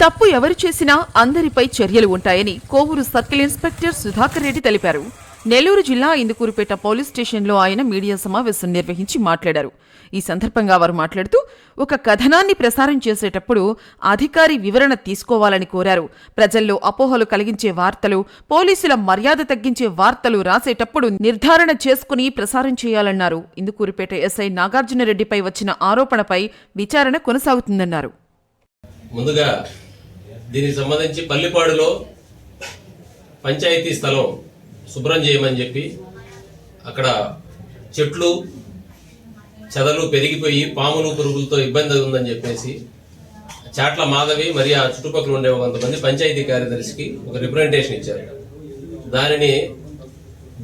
తప్పు ఎవరు చేసినా అందరిపై చర్యలు ఉంటాయని కోవూరు సర్కిల్ ఇన్స్పెక్టర్ సుధాకర్ రెడ్డి తెలిపారు. నెల్లూరు జిల్లా ఇందుకూరుపేట పోలీస్ స్టేషన్లో ఆయన మీడియా సమావేశం నిర్వహించి మాట్లాడారు. ఈ సందర్భంగా వారు మాట్లాడుతూ ఒక కథనాన్ని ప్రసారం చేసేటప్పుడు అధికారి వివరణ తీసుకోవాలని కోరారు. ప్రజల్లో అపోహలు కలిగించే వార్తలు, పోలీసుల మర్యాద తగ్గించే వార్తలు రాసేటప్పుడు నిర్ధారణ చేసుకుని ప్రసారం చేయాలన్నారు. ఇందుకూరుపేట ఎస్ఐ నాగార్జునరెడ్డిపై వచ్చిన ఆరోపణపై విచారణ కొనసాగుతుందన్నారు. ముందుగా దీనికి సంబంధించి పల్లిపాడులో పంచాయతీ స్థలం శుభ్రం చేయమని చెప్పి అక్కడ చెట్లు చెదలు పెరిగిపోయి పాములు పురుగులతో ఇబ్బంది ఉందని చెప్పేసి చాట్ల మాధవి మరియు ఆ చుట్టుపక్కల ఉండే కొంతమంది పంచాయతీ కార్యదర్శికి ఒక రిప్రజెంటేషన్ ఇచ్చారు. దానిని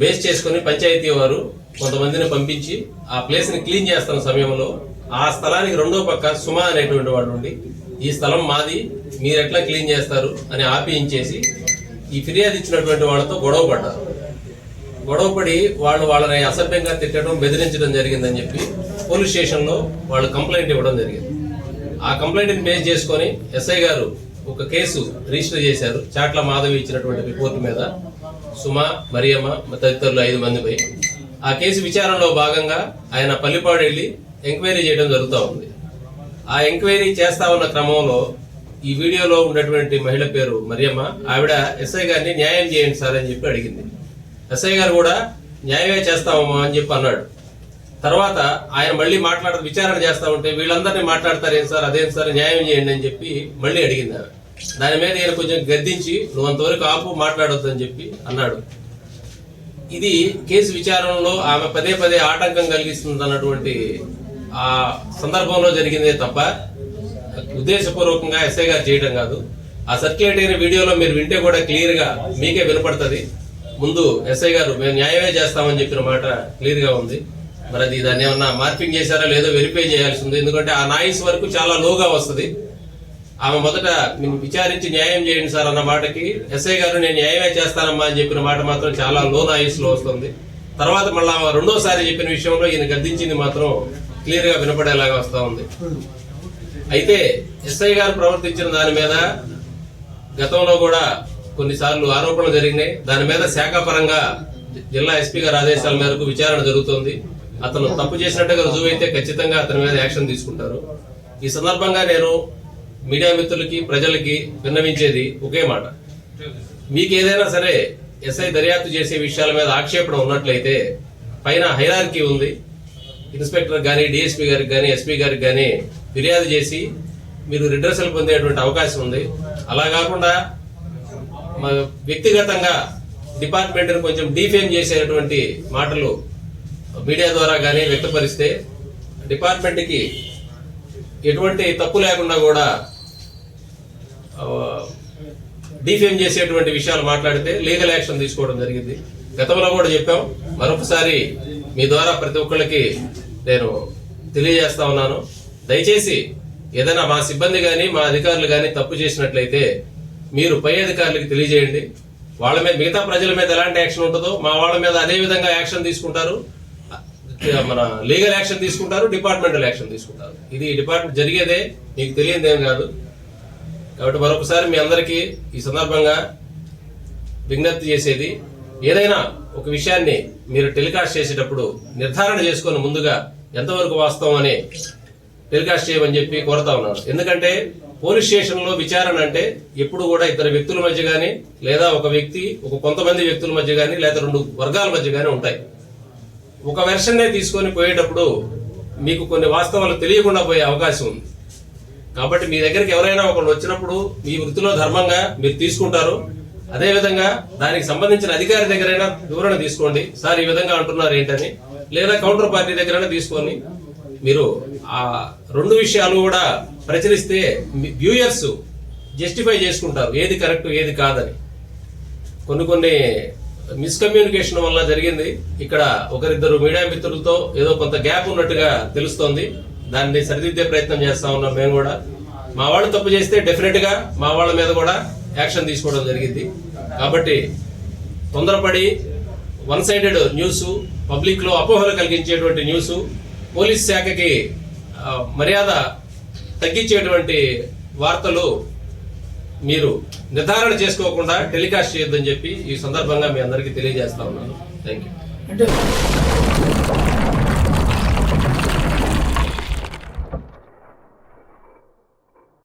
బేస్ చేసుకుని పంచాయతీ వారు కొంతమందిని పంపించి ఆ ప్లేస్ ని క్లీన్ చేస్తున్న సమయంలో ఆ స్థలానికి రెండో పక్క సుమ అనేటువంటి వాడు ఉండి ఈ స్థలం మాది, మీరు ఎట్లా క్లీన్ చేస్తారు అని ఆపించేసి ఈ ఫిర్యాదు ఇచ్చినటువంటి వాళ్ళతో గొడవ పడ్డారు. గొడవపడి వాళ్ళని అసభ్యంగా తిట్టడం, బెదిరించడం జరిగిందని చెప్పి పోలీస్ స్టేషన్ లో వాళ్ళు కంప్లైంట్ ఇవ్వడం జరిగింది. ఆ కంప్లైంట్ ని బేస్ చేసుకుని ఎస్ఐ గారు ఒక కేసు రిజిస్టర్ చేశారు. చాట్ల మాధవి ఇచ్చినటువంటి రిపోర్ట్ మీద సుమ, మరియమ్మ తదితరులు 5 మందిపై. ఆ కేసు విచారణలో భాగంగా ఆయన పల్లిపాడు వెళ్లి ఎంక్వైరీ చేయడం జరుగుతూ ఉంది. ఆ ఎంక్వైరీ చేస్తా ఉన్న క్రమంలో ఈ వీడియోలో ఉన్నటువంటి మహిళ పేరు మరియమ్మ, ఆవిడ ఎస్ఐ గారిని న్యాయం చేయండి సార్ అని చెప్పి అడిగింది. ఎస్ఐ గారు కూడా న్యాయమే చేస్తామమ్మా అని చెప్పి అన్నాడు. తర్వాత ఆయన మళ్ళీ విచారణ చేస్తా ఉంటే వీళ్ళందరినీ మాట్లాడతారేం సార్, అదేం సార్, న్యాయం చేయండి అని చెప్పి మళ్ళీ అడిగింది ఆమె. దాని మీద ఈయన కొంచెం గద్దించి నువ్వు అంతవరకు ఆపు, మాట్లాడొద్దు అని చెప్పి అన్నాడు. ఇది కేసు విచారణలో ఆమె పదే పదే ఆటంకం కలిగిస్తుంది అన్నటువంటి ఆ సందర్భంలో జరిగిందే తప్ప ఉద్దేశపూర్వకంగా ఎస్ఐ గారు చేయడం కాదు. ఆ సర్క్యులేట్ అయిన వీడియోలో మీరు వింటే కూడా క్లియర్ గా మీకే వినపడుతుంది. ముందు ఎస్ఐ గారు మేము న్యాయమే చేస్తామని చెప్పిన మాట క్లియర్ గా ఉంది. మరి అది దాన్ని ఏమన్నా మార్పింగ్ చేశారా లేదో వెరిఫై చేయాల్సి ఉంది. ఎందుకంటే ఆ నాయిస్ వరకు చాలా లోగా వస్తుంది. ఆమె మొదట మీరు విచారించి న్యాయం చేయండి సార్ అన్న మాటకి ఎస్ఐ గారు నేను న్యాయమే చేస్తానమ్మా అని చెప్పిన మాట మాత్రం చాలా లో నాయిస్ లో వస్తుంది. తర్వాత మళ్ళా రెండోసారి చెప్పిన విషయంలో ఈయన గద్దించింది మాత్రం క్లియర్ గా వినపడేలాగా వస్తా ఉంది. అయితే ఎస్ఐ గారు ప్రవర్తించిన దాని మీద గతంలో కూడా కొన్నిసార్లు ఆరోపణలు జరిగినాయి. దాని మీద శాఖాపరంగా జిల్లా ఎస్పీ గారి ఆదేశాల మేరకు విచారణ జరుగుతోంది. అతను తప్పు చేసినట్టుగా రుజువైతే ఖచ్చితంగా అతని మీద యాక్షన్ తీసుకుంటారు. ఈ సందర్భంగా నేను మీడియా మిత్రులకి, ప్రజలకి విన్నవించేది ఒకే మాట. మీకు ఏదైనా సరే ఎస్ఐ దర్యాప్తు చేసే విషయాల మీద ఆక్షేపణ ఉన్నట్లయితే పైన హైరార్కీ ఉంది. ఇన్స్పెక్టర్ గానీ, డిఎస్పీ గారికి గానీ, ఎస్పీ గారికి గానీ ఫిర్యాదు చేసి మీరు రిడ్రెసల్ పొందేటువంటి అవకాశం ఉంది. అలా కాకుండా వ్యక్తిగతంగా డిపార్ట్మెంట్ ని కొంచెం డిఫేమ్ చేసేటువంటి మాటలు మీడియా ద్వారా గానీ వ్యక్తపరిస్తే డిపార్ట్మెంట్ కి ఎటువంటి తప్పు లేకుండా కూడా డిఫేమ్ చేసేటువంటి విషయాలు మాట్లాడితే లీగల్ యాక్షన్ తీసుకోవడం జరిగింది. గతంలో కూడా చెప్పాం. మరొకసారి మీ ద్వారా ప్రతి ఒక్కళ్ళకి నేను తెలియజేస్తా ఉన్నాను. దయచేసి ఏదైనా మా సిబ్బంది గాని, మా అధికారులు గాని తప్పు చేసినట్లయితే మీరు పై అధికారులకు తెలియజేయండి. వాళ్ళ మీద, మిగతా ప్రజల మీద ఎలాంటి యాక్షన్ ఉంటుందో మా వాళ్ళ మీద అదే విధంగా యాక్షన్ తీసుకుంటారు. మన లీగల్ యాక్షన్ తీసుకుంటారు, డిపార్ట్మెంటల్ యాక్షన్ తీసుకుంటారు. ఇది డిపార్ట్మెంట్ జరిగేదే, మీకు తెలియదేం కాదు. కాబట్టి మరొకసారి మీ అందరికీ ఈ సందర్భంగా విజ్ఞప్తి చేసేది, ఏదైనా ఒక విషయాన్ని మీరు టెలికాస్ట్ చేసేటప్పుడు నిర్ధారణ చేసుకుని ముందుగా ఎంతవరకు వాస్తవం అని టెలికాస్ట్ చేయమని చెప్పి కోరుతా ఉన్నాను. ఎందుకంటే పోలీస్ స్టేషన్ లో విచారణ అంటే ఎప్పుడు కూడా ఇద్దరు వ్యక్తుల మధ్య గానీ, లేదా ఒక వ్యక్తి కొంతమంది వ్యక్తుల మధ్య గానీ, లేదా 2 వర్గాల మధ్య గానీ ఉంటాయి. ఒక వెర్షన్ తీసుకొని పోయేటప్పుడు మీకు కొన్ని వాస్తవాలు తెలియకుండా పోయే అవకాశం ఉంది. కాబట్టి మీ దగ్గరికి ఎవరైనా ఒకళ్ళు వచ్చినప్పుడు మీ వృత్తిలో ధర్మంగా మీరు తీసుకుంటారు. అదే విధంగా దానికి సంబంధించిన అధికారి దగ్గరైనా వివరణ తీసుకోండి. సార్ ఈ విధంగా అంటున్నారు ఏంటని, లేదా కౌంటర్ పార్టీ దగ్గరైనా తీసుకొని మీరు ఆ 2 విషయాలు కూడా ప్రచురిస్తే వ్యూయర్స్ జస్టిఫై చేసుకుంటారు ఏది కరెక్ట్ ఏది కాదని. కొన్ని మిస్కమ్యూనికేషన్ వల్ల జరిగింది. ఇక్కడ ఒకరిద్దరు మీడియా మిత్రులతో ఏదో కొంత గ్యాప్ ఉన్నట్టుగా తెలుస్తోంది. దాన్ని సరిదిద్దే ప్రయత్నం చేస్తా ఉన్నాం మేము కూడా. మా వాళ్ళు తప్పు చేస్తే డెఫినెట్ గా మా వాళ్ళ మీద కూడా యాక్షన్ తీసుకోవడం జరిగింది. కాబట్టి తొందరపడి వన్ సైడెడ్ న్యూస్, పబ్లిక్ లో అపోహలు కలిగించేటువంటి న్యూస్, పోలీస్ శాఖకి మర్యాద తగ్గించేటువంటి వార్తలు మీరు నిర్ధారణ చేసుకోకుండా టెలికాస్ట్ చేయొద్దని చెప్పి ఈ సందర్భంగా మీ అందరికీ తెలియజేస్తా ఉన్నాను. Thank you. అంటే